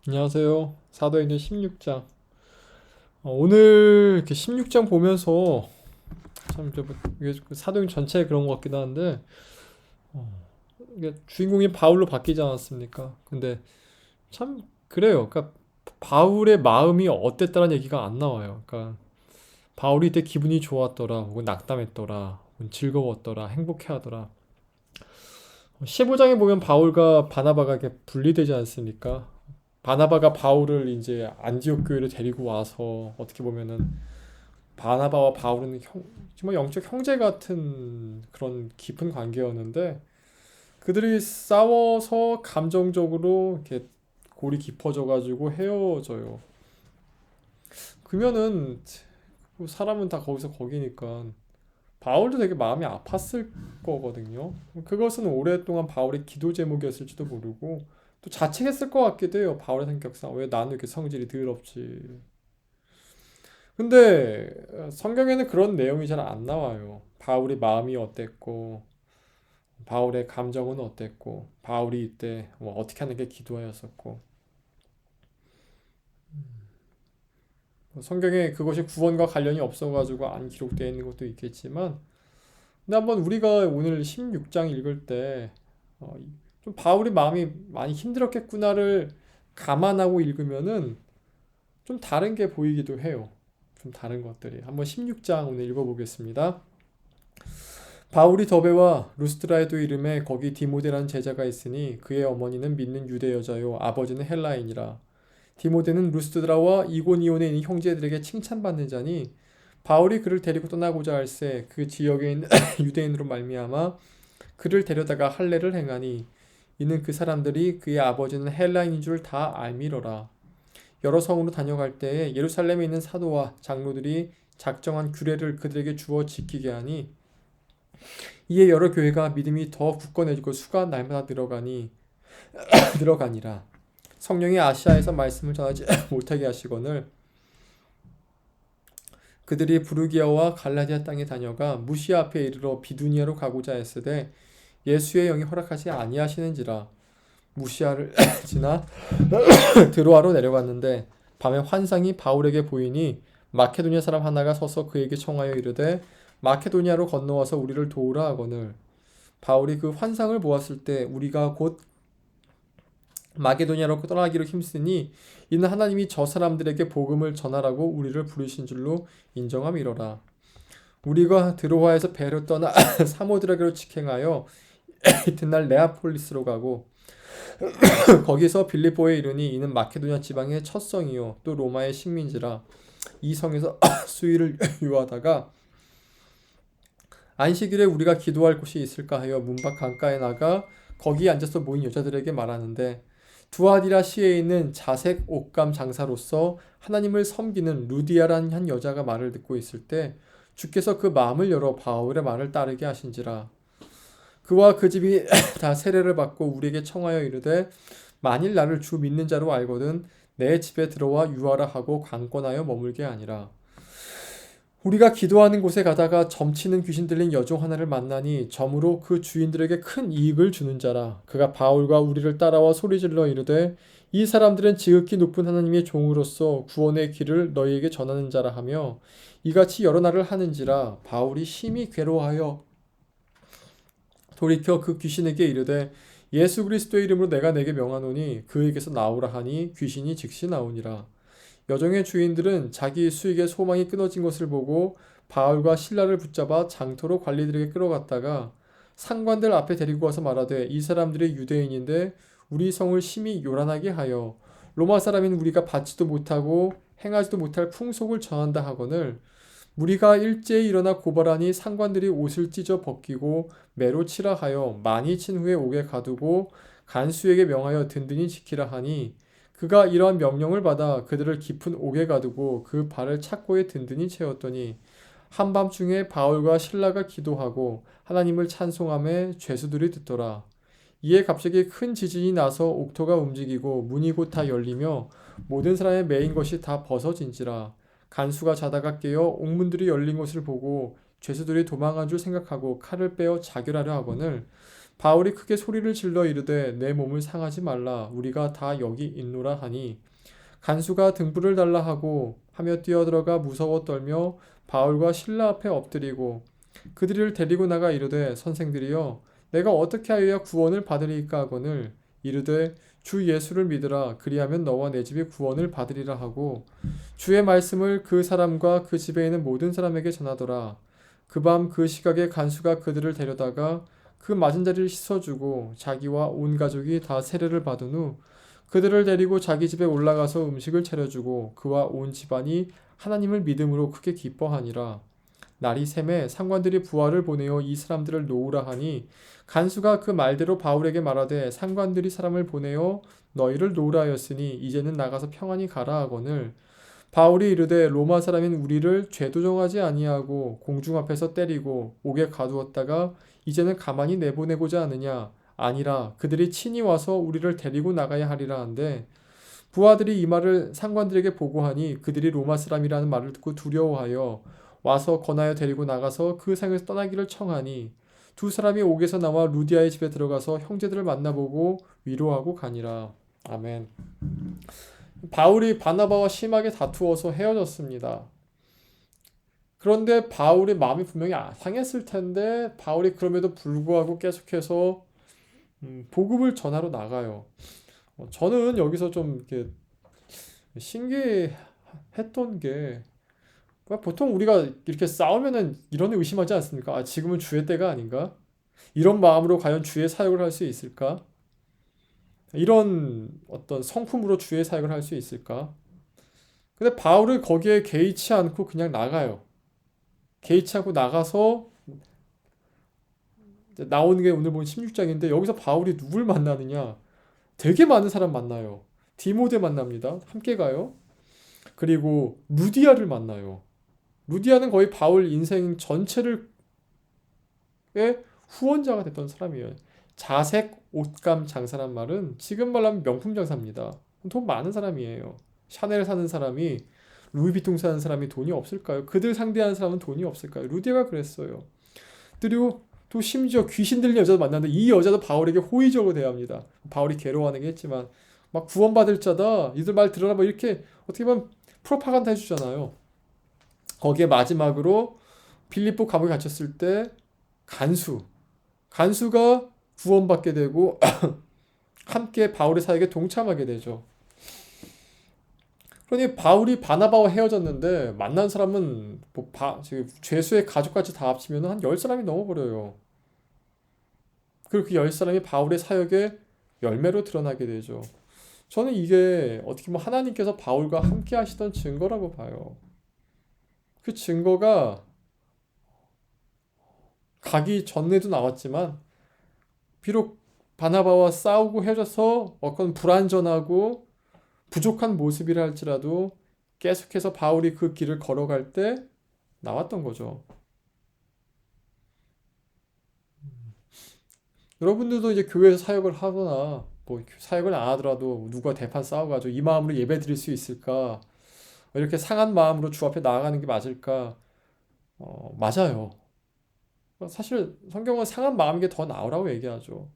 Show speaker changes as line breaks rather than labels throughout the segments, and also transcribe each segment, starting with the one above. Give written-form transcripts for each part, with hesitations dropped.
안녕하세요. 사도행전 16장. 오늘 이렇게 16장 보면서 참 이게 그 사도행 전체에 그런 것 같기도 한데 이게 주인공이 바울로 바뀌지 않았습니까? 근데 참 그래요. 그러니까 바울의 마음이 어땠다는 얘기가 안 나와요. 그러니까 바울이 이때 기분이 좋았더라, 혹은 낙담했더라, 혹은 즐거웠더라, 행복해하더라. 15장에 보면 바울과 바나바가 이렇게 분리되지 않습니까? 바나바가 바울을 이제 안디옥 교회로 데리고 와서 어떻게 보면은 바나바와 바울은 정말 영적 형제 같은 그런 깊은 관계였는데 그들이 싸워서 감정적으로 이렇게 골이 깊어져 가지고 헤어져요. 그러면은 뭐 사람은 다 거기서 거기니까 바울도 되게 마음이 아팠을 거거든요. 그것은 오랫동안 바울의 기도 제목이었을지도 모르고 또 자책했을 것 같기도 해요. 바울의 성격상 왜 나는 이렇게 성질이 더럽지. 근데 성경에는 그런 내용이 잘 안 나와요. 바울의 마음이 어땠고, 바울의 감정은 어땠고, 바울이 이때 뭐 어떻게 하는 게 기도하였었고. 뭐 성경에 그것이 구원과 관련이 없어가지고 안 기록되어 있는 것도 있겠지만, 근데 한번 우리가 오늘 16장 읽을 때, 어, 좀 바울의 마음이 많이 힘들었겠구나를 감안하고 읽으면은 좀 다른 게 보이기도 해요. 좀 다른 것들이. 한번 16장 오늘 읽어보겠습니다. 바울이 더베와 루스드라에도 이름에 거기 디모데라는 제자가 있으니 그의 어머니는 믿는 유대 여자요 아버지는 헬라인이라. 디모데는 루스드라와 이고니온에 있는 형제들에게 칭찬받는 자니 바울이 그를 데리고 떠나고자 할새 그 지역에 있는 유대인으로 말미암아 그를 데려다가 할례를 행하니 이는 그 사람들이 그의 아버지는 헬라인인 줄 다 알미러라. 여러 성으로 다녀갈 때에 예루살렘에 있는 사도와 장로들이 작정한 규례를 그들에게 주어 지키게 하니 이에 여러 교회가 믿음이 더 굳건해지고 수가 날마다 늘어가니라. 성령이 아시아에서 말씀을 전하지 못하게 하시거늘 그들이 부르기아와 갈라디아 땅에 다녀가 무시아 앞에 이르러 비두니아로 가고자 했으되 예수의 영이 허락하지 아니하시는지라. 무시아를 지나 드로아로 내려갔는데 밤에 환상이 바울에게 보이니 마케도니아 사람 하나가 서서 그에게 청하여 이르되 마케도니아로 건너와서 우리를 도우라 하거늘 바울이 그 환상을 보았을 때 우리가 곧 마게도냐로 떠나기로 힘쓰니 이는 하나님이 저 사람들에게 복음을 전하라고 우리를 부르신 줄로 인정함이로라. 우리가 드로아에서 배로 떠나 사모드라게로 직행하여 이튿날 네아폴리스로 가고 거기서 빌립보에 이르니 이는 마케도냐 지방의 첫 성이요 또 로마의 식민지라. 이 성에서 수일을 유하다가 안식일에 우리가 기도할 곳이 있을까 하여 문밖 강가에 나가 거기 앉아서 모인 여자들에게 말하는데 두아디라시에 있는 자색 옷감 장사로서 하나님을 섬기는 루디아라는 한 여자가 말을 듣고 있을 때 주께서 그 마음을 열어 바울의 말을 따르게 하신지라. 그와 그 집이 다 세례를 받고 우리에게 청하여 이르되 만일 나를 주 믿는 자로 알거든 내 집에 들어와 유하라 하고 강권하여 머물게 아니라. 우리가 기도하는 곳에 가다가 점치는 귀신 들린 여종 하나를 만나니 점으로 그 주인들에게 큰 이익을 주는 자라. 그가 바울과 우리를 따라와 소리질러 이르되 이 사람들은 지극히 높은 하나님의 종으로서 구원의 길을 너희에게 전하는 자라 하며 이같이 여러 날을 하는지라. 바울이 심히 괴로워하여 돌이켜 그 귀신에게 이르되 예수 그리스도의 이름으로 내가 내게 명하노니 그에게서 나오라 하니 귀신이 즉시 나오니라. 여종의 주인들은 자기 수익의 소망이 끊어진 것을 보고 바울과 신라를 붙잡아 장터로 관리들에게 끌어갔다가 상관들 앞에 데리고 와서 말하되 이 사람들이 유대인인데 우리 성을 심히 요란하게 하여 로마 사람인 우리가 받지도 못하고 행하지도 못할 풍속을 전한다 하거늘 우리가 일제히 일어나 고발하니 상관들이 옷을 찢어 벗기고 매로 치라 하여 많이 친 후에 옥에 가두고 간수에게 명하여 든든히 지키라 하니 그가 이러한 명령을 받아 그들을 깊은 옥에 가두고 그 발을 착고에 든든히 채웠더니 한밤중에 바울과 신라가 기도하고 하나님을 찬송하며 죄수들이 듣더라. 이에 갑자기 큰 지진이 나서 옥토가 움직이고 문이 곧 다 열리며 모든 사람의 매인 것이 다 벗어진지라. 간수가 자다가 깨어 옥문들이 열린 것을 보고 죄수들이 도망한 줄 생각하고 칼을 빼어 자결하려 하거늘 바울이 크게 소리를 질러 이르되 내 몸을 상하지 말라 우리가 다 여기 있노라 하니 간수가 등불을 달라 하고 하며 뛰어들어가 무서워 떨며 바울과 실라 앞에 엎드리고 그들을 데리고 나가 이르되 선생들이여 내가 어떻게 하여야 구원을 받으리이까 하거늘 이르되 주 예수를 믿으라 그리하면 너와 내 집이 구원을 받으리라 하고 주의 말씀을 그 사람과 그 집에 있는 모든 사람에게 전하더라. 그 밤 그 시각에 간수가 그들을 데려다가 그 맞은 자리를 씻어주고 자기와 온 가족이 다 세례를 받은 후 그들을 데리고 자기 집에 올라가서 음식을 차려주고 그와 온 집안이 하나님을 믿음으로 크게 기뻐하니라. 날이 샘에 상관들이 부하를 보내어 이 사람들을 놓으라 하니 간수가 그 말대로 바울에게 말하되 상관들이 사람을 보내어 너희를 놓으라 하였으니 이제는 나가서 평안히 가라 하거늘 바울이 이르되 로마 사람인 우리를 죄도 정하지 아니하고 공중 앞에서 때리고 옥에 가두었다가 이제는 가만히 내보내고자 하느냐 아니라 그들이 친히 와서 우리를 데리고 나가야 하리라 한데 부하들이 이 말을 상관들에게 보고하니 그들이 로마 사람이라는 말을 듣고 두려워하여 와서 권하여 데리고 나가서 그 상에서 떠나기를 청하니 두 사람이 옥에서 나와 루디아의 집에 들어가서 형제들을 만나보고 위로하고 가니라. 아멘. 바울이 바나바와 심하게 다투어서 헤어졌습니다. 그런데 바울의 마음이 분명히 상했을 텐데 바울이 그럼에도 불구하고 계속해서 복음을 전하러 나가요. 저는 여기서 좀 이렇게 신기했던 게 보통 우리가 이렇게 싸우면은 이런 의심하지 않습니까? 아, 지금은 주의 때가 아닌가? 이런 마음으로 과연 주의 사역을 할 수 있을까? 이런 어떤 성품으로 주의 사역을 할 수 있을까? 근데 바울은 거기에 개의치 않고 그냥 나가요. 개의치 않고 나가서 이제 나오는 게 오늘 본 16장인데 여기서 바울이 누굴 만나느냐? 되게 많은 사람 만나요. 디모데 만납니다. 함께 가요. 그리고 루디아를 만나요. 루디아는 거의 바울 인생 전체를 의 후원자가 됐던 사람이에요. 자색 옷감 장사란 말은 지금 말하면 명품 장사입니다. 돈 많은 사람이에요. 샤넬 사는 사람이 루이비통 사는 사람이 돈이 없을까요? 그들 상대하는 사람은 돈이 없을까요? 루디아가 그랬어요. 그리고 또 심지어 귀신 들린 여자도 만났는데 이 여자도 바울에게 호의적으로 대합니다. 바울이 괴로워하는 게 했지만 막 구원받을 자다. 이들 말 들어라. 뭐 이렇게 어떻게 보면 프로파간다 해주잖아요. 거기에 마지막으로 빌립보 감옥에 갇혔을 때 간수가 구원받게 되고 함께 바울의 사역에 동참하게 되죠. 그러니 바울이 바나바와 헤어졌는데 만난 사람은 뭐 죄수의 가족까지 다 합치면 한 10사람이 넘어버려요. 그리고 그 10사람이 바울의 사역의 열매로 드러나게 되죠. 저는 이게 어떻게 보면 하나님께서 바울과 함께 하시던 증거라고 봐요. 그 증거가 가기 전에도 나왔지만 비록 바나바와 싸우고 헤어져서 어떤 불완전하고 부족한 모습이라 할지라도 계속해서 바울이 그 길을 걸어갈 때 나왔던 거죠. 여러분들도 이제 교회에서 사역을 하거나 뭐 사역을 안 하더라도 누가 대판 싸워가지고 이 마음으로 예배 드릴 수 있을까? 이렇게 상한 마음으로 주 앞에 나아가는 게 맞을까? 맞아요. 사실 성경은 상한 마음인 게 더 나으라고 얘기하죠.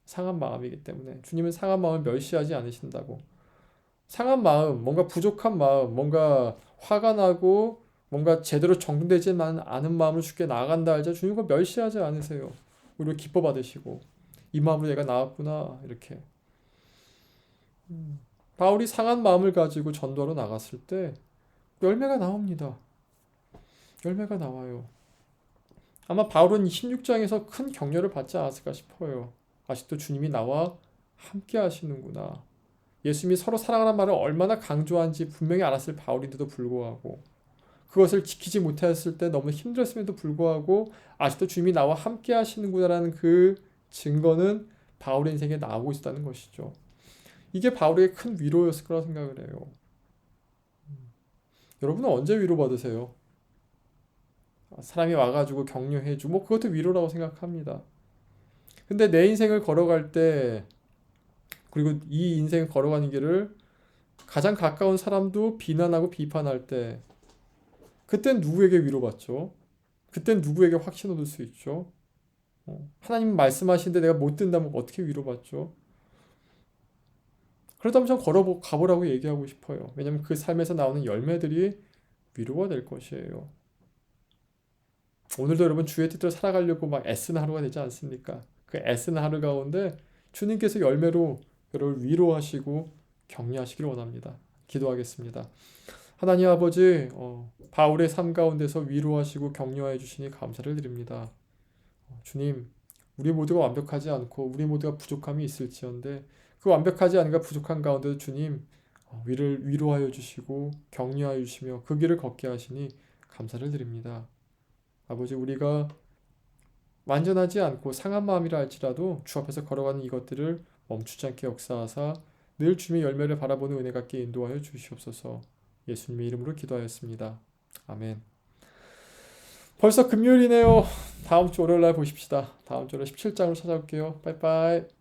상한 마음이기 때문에 주님은 상한 마음을 멸시하지 않으신다고. 상한 마음, 뭔가 부족한 마음, 뭔가 화가 나고 뭔가 제대로 정돈되지 않은 마음으로 주께 나아간다 할지 주님 그 멸시하지 않으세요. 오히려 기뻐 받으시고 이 마음으로 내가 나왔구나 이렇게. 바울이 상한 마음을 가지고 전도하러 나갔을 때 열매가 나옵니다. 열매가 나와요. 아마 바울은 16장에서 큰 격려를 받지 않았을까 싶어요. 아직도 주님이 나와 함께 하시는구나. 예수님이 서로 사랑하는 말을 얼마나 강조한지 분명히 알았을 바울인데도 불구하고 그것을 지키지 못했을 때 너무 힘들었음에도 불구하고 아직도 주님이 나와 함께 하시는구나라는 그 증거는 바울의 인생에 나오고 있다는 것이죠. 이게 바울에게 큰 위로였을 거라 생각을 해요. 여러분은 언제 위로받으세요? 사람이 와가지고 격려해주고 뭐 그것도 위로라고 생각합니다. 근데 내 인생을 걸어갈 때 그리고 이 인생을 걸어가는 길을 가장 가까운 사람도 비난하고 비판할 때 그땐 누구에게 위로받죠? 그땐 누구에게 확신 얻을 수 있죠? 하나님 말씀하시는데 내가 못 든다면 어떻게 위로받죠? 그렇다면 전 가보라고 얘기하고 싶어요. 왜냐면 그 삶에서 나오는 열매들이 위로가 될 것이에요. 오늘도 여러분 주의 뜻대로 살아가려고 막 애쓰는 하루가 되지 않습니까? 그 애쓰는 하루 가운데 주님께서 열매로 여러분을 위로하시고 격려하시길 원합니다. 기도하겠습니다. 하나님 아버지, 바울의 삶 가운데서 위로하시고 격려해 주시니 감사를 드립니다. 주님, 우리 모두가 완벽하지 않고 우리 모두가 부족함이 있을지언데 그 완벽하지 않은가 부족한 가운데도 주님 위로하여 주시고 격려하여 주시며 그 길을 걷게 하시니 감사를 드립니다. 아버지, 우리가 완전하지 않고 상한 마음이라 할지라도 주 앞에서 걸어가는 이것들을 멈추지 않게 역사하사 늘 주님의 열매를 바라보는 은혜 갖게 인도하여 주시옵소서. 예수님의 이름으로 기도하였습니다. 아멘. 벌써 금요일이네요. 다음 주 월요일 날 보십시다. 다음 주 월요일 17장으로 찾아올게요. 빠이빠이.